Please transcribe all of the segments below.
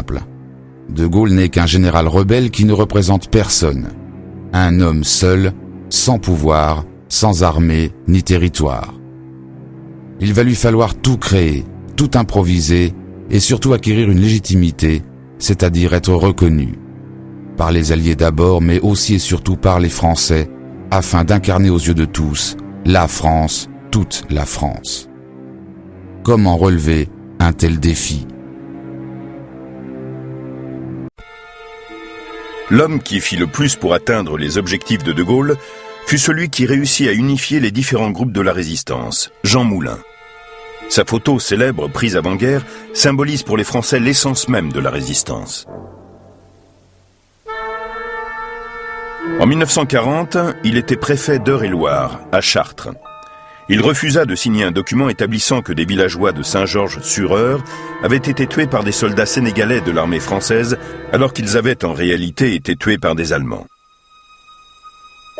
simple. De Gaulle n'est qu'un général rebelle qui ne représente personne. Un homme seul, sans pouvoir, sans armée ni territoire. Il va lui falloir tout créer, tout improviser et surtout acquérir une légitimité, c'est-à-dire être reconnu. Par les Alliés d'abord, mais aussi et surtout par les Français, afin d'incarner aux yeux de tous la France, toute la France. Comment relever un tel défi ? L'homme qui fit le plus pour atteindre les objectifs de Gaulle fut celui qui réussit à unifier les différents groupes de la résistance, Jean Moulin. Sa photo célèbre, prise avant-guerre, symbolise pour les Français l'essence même de la résistance. En 1940, il était préfet d'Eure-et-Loir, à Chartres. Il refusa de signer un document établissant que des villageois de Saint-Georges-sur-Eure avaient été tués par des soldats sénégalais de l'armée française, alors qu'ils avaient en réalité été tués par des Allemands.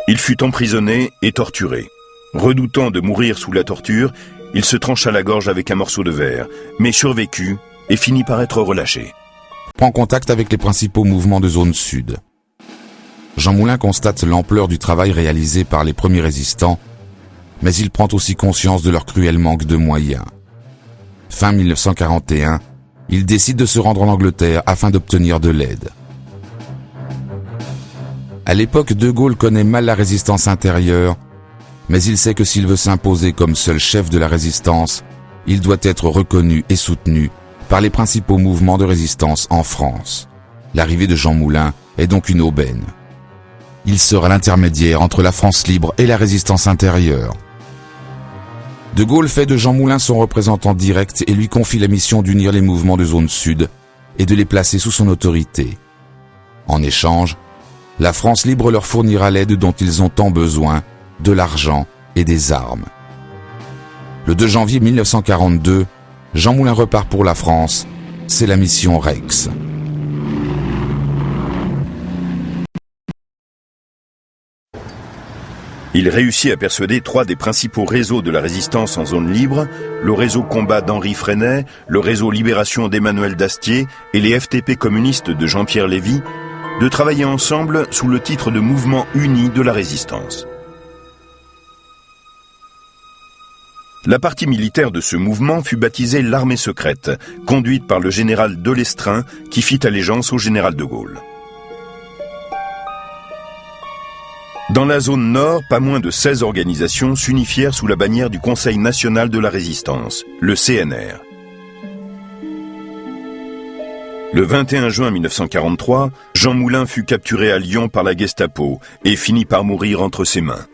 Il fut emprisonné et torturé. Redoutant de mourir sous la torture, il se trancha la gorge avec un morceau de verre, mais survécut et finit par être relâché. Prend contact avec les principaux mouvements de zone sud. Jean Moulin constate l'ampleur du travail réalisé par les premiers résistants, mais il prend aussi conscience de leur cruel manque de moyens. Fin 1941, il décide de se rendre en Angleterre afin d'obtenir de l'aide. À l'époque, De Gaulle connaît mal la résistance intérieure, mais il sait que s'il veut s'imposer comme seul chef de la résistance, il doit être reconnu et soutenu par les principaux mouvements de résistance en France. L'arrivée de Jean Moulin est donc une aubaine. Il sera l'intermédiaire entre la France libre et la résistance intérieure. De Gaulle fait de Jean Moulin son représentant direct et lui confie la mission d'unir les mouvements de zone sud et de les placer sous son autorité. En échange, la France libre leur fournira l'aide dont ils ont tant besoin, de l'argent et des armes. Le 2 janvier 1942, Jean Moulin repart pour la France. C'est la mission Rex. Il réussit à persuader 3 des principaux réseaux de la résistance en zone libre, le réseau combat d'Henri Freinet, le réseau libération d'Emmanuel Dastier et les FTP communistes de Jean-Pierre Lévy, de travailler ensemble sous le titre de Mouvement uni de la résistance. La partie militaire de ce mouvement fut baptisée l'armée secrète, conduite par le général Delestrin qui fit allégeance au général de Gaulle. Dans la zone nord, pas moins de 16 organisations s'unifièrent sous la bannière du Conseil national de la résistance, le CNR. Le 21 juin 1943, Jean Moulin fut capturé à Lyon par la Gestapo et finit par mourir entre ses mains.